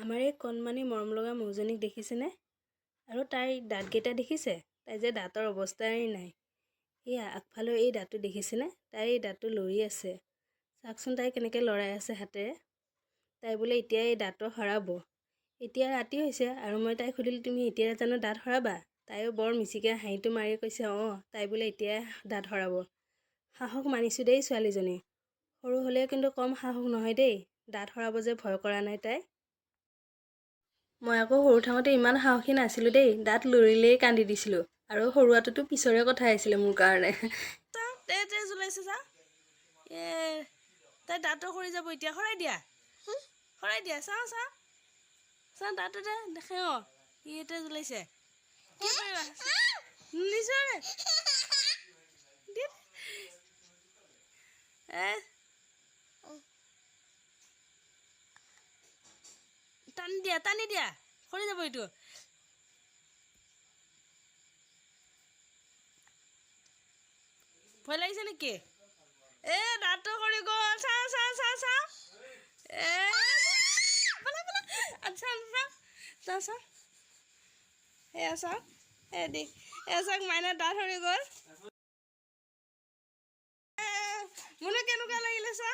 আমাৰ এই কণমানি মৰম লগা মৌজনীক দেখিছেনে? আৰু তাইৰ দাঁতকেইটা দেখিছে? তাই যে দাঁতৰ অৱস্থাই নাই। এয়া আগফালৰ এই দাঁতটো দেখিছেনে? তাইৰ এই দাঁতটো লৰি আছে। চাওকচোন তাই কেনেকৈ লৰাই আছে হাতেৰে। তাই বোলে এতিয়া এই দাঁতৰ সৰাব। এতিয়া ৰাতি হৈছে আৰু মই তাইক সুধিলোঁ, তুমি এতিয়া জানো দাঁত সৰাবা? তাইও বৰ মিচিকে হাঁহিটো মাৰি কৈছে, তাই বোলে এতিয়াই দাঁত সৰাব। সাহস মানিছোঁ দেই ছোৱালীজনী। সৰু হ'লেও কিন্তু কম সাহস নহয় দেই। দাঁত সৰাব যে ভয় কৰা নাই তাই। মই আকৌ সৰু থাকোঁতে ইমান সাহসী নাছিলোঁ দেই। দাঁত লৰিলেই কান্দি দিছিলোঁ। আৰু সৰুৱাটোতো পিছৰে কথা আছিলে মোৰ কাৰণে। তে জ্বলাইছে চা। তাই দাঁতৰ সৰি যাব এতিয়া। সৰাই দিয়া। সৰাই দিয়া। চা দাঁততে দেখে ইহঁতে জ্বলাইছে। কি কৰিবা? নিশ্চয় টানি দিয়া সৰি যাব এইটো। ভয় লাগিছে নেকি? দাঁতটো সৰি গ'ল। চা এয়া চাওক চাওক মাইনাৰ দাঁত সৰি গ'ল। মোলৈ কেনেকুৱা লাগিলে চা।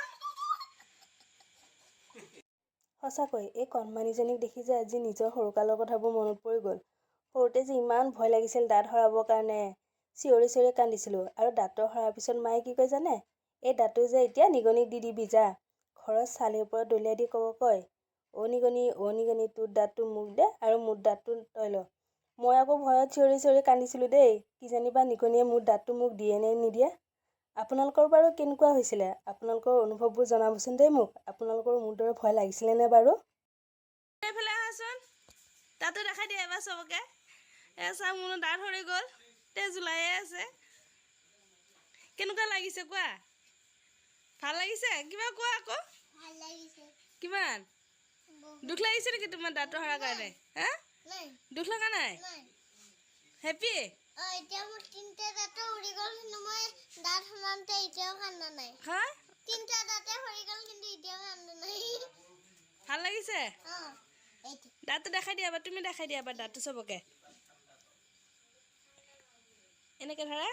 সঁচাকৈ এই কণমানিজনীক দেখি যে আজি নিজৰ সৰুকালৰ কথাবোৰ মনত পৰি গ'ল। সৰুতে যে ইমান ভয় লাগিছিল দাঁত সৰাবৰ কাৰণে। চিঞৰি চিঞৰি কান্দিছিলোঁ। আৰু দাঁতৰ সৰাৰ পিছত মায়ে কি কয় জানে? এই দাঁতটো যে এতিয়া নিগনিক দি দিবি যা। ঘৰৰ চালিৰ ওপৰত দলিয়াই দি কয়, নিগনি তোৰ দাঁতটো মোক দে আৰু মোৰ দাঁতটো তই ল। মই আকৌ ভয়ত চিঞৰি চিঞৰি কান্দিছিলোঁ দেই। কিজানিবা নিগনিয়ে মোৰ দাঁতটো মোক দিয়ে নে নিদিয়ে। আপোনালোকৰ বাৰু কেনেকুৱা হৈছিলে? আপোনালোকৰ অনুভৱবোৰ জনাবচোন দেই মোক। আপোনালোকৰ মোৰ দৰে ভয় লাগিছিলে নে বাৰু? এইফালে আহাচোন। দাঁতটো দেখাই দিয়া এবাৰ চবকে। চা মোৰ দাঁত সৰি গ'ল। তেজ ওলাইয়ে আছে। কেনেকুৱা লাগিছে কোৱা? ভাল লাগিছে? কিবা কোৱা আকৌ। ভাল লাগিছে। কিমান? দুখ লাগিছে নেকি তোমাৰ দাঁতটো সৰাৰ কাৰণে? দুখ লগা নাই? হেপী? এতিয়া মোৰ 3টা দাঁত সৰি গ'ল, কিন্তু মই দাঁত সৰাওঁতে এতিয়াও কান্দা নাই। 3টা দাঁতে সৰি গ'ল, কিন্তু এতিয়াও কান্দা নাই। ভাল লাগিছে? দাঁতটো দেখাই দিয়া, তুমি দেখাই দিয়া দাঁতটো চবকে। এনেকৈ ধৰা,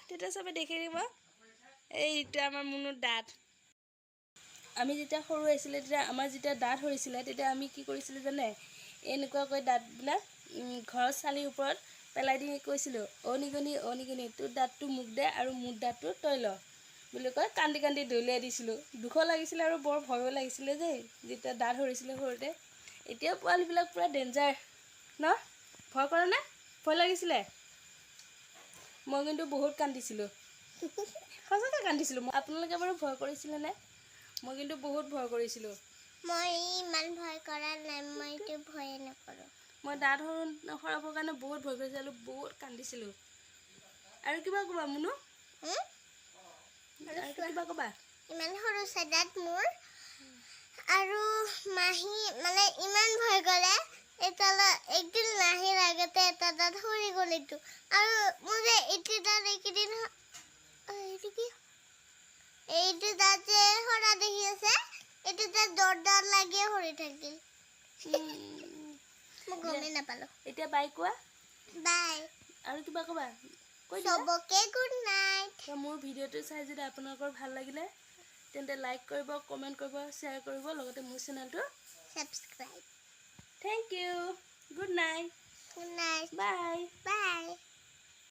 তেতিয়া চবে দেখি দিব। এইটো আমাৰ মুনুৰ দাঁত। আমি যেতিয়া সৰু আছিলোঁ, তেতিয়া আমাৰ যেতিয়া দাঁত সৰিছিলে, তেতিয়া আমি কি কৰিছিলোঁ জানে? এনেকুৱাকৈ দাঁতবিলাক ঘৰৰ চালিৰ ওপৰত পেলাই দি কৈছিলোঁ, নিগনি তোৰ দাঁতটো মোক দে আৰু মোৰ দাঁতটো তই ল বুলি কৈ কান্দি কান্দি দলিয়াই দিছিলোঁ। দুখো লাগিছিলে আৰু বৰ ভয়ো লাগিছিলে দেই, যেতিয়া দাঁত সৰিছিলে সৰুতে। এতিয়া পোৱালিবিলাক পূৰা ডেঞ্জাৰ ন? ভয় কৰা নে? ভয় লাগিছিলে? মই কিন্তু বহুত কান্দিছিলোঁ। সঁচাকৈ কান্দিছিলোঁ। আপোনালোকে বাৰু ভয় কৰিছিলেনে? মই কিন্তু বহুত ভয় কৰিছিলোঁ। মই ইমান ভয় কৰা নাই, মইতো ভয়ে নকৰোঁ। মই দাঁত সৰাবৰ কাৰণে বহুত ভয় কৰিছিলোঁ, বহুত কান্দিছিলোঁ। আৰু কিবা ক'বা মুনু? আৰু কিবা ক'বা? ইমান সৰু দাঁত মোৰ। আৰু মাহী মানে ইমান ভয় কৰে। একদিন মাহীৰ আগতে এটা দাঁত সৰি গ'ল এইটো। আৰু মোৰ যে এইটো দাঁত এইকেইদিন এইটো দাঁত যে সৰা দেখি আছে, এইটো দাঁত দাঁত লাগিয়ে সৰি থাকিল। মই গমেই নাপালোঁ। এতিয়া বাই কোৱা। বাই। আৰু কিবা ক'বা? চবকে গুড নাইট। মোৰ ভিডিঅ'টো চাই যদি আপোনালোকৰ ভাল লাগিলে, তেন্তে লাইক কৰিব, কমেণ্ট কৰিব, শ্বেয়াৰ কৰিব, লগতে মোৰ চেনেলটো subscribe. Thank you. Good night. By.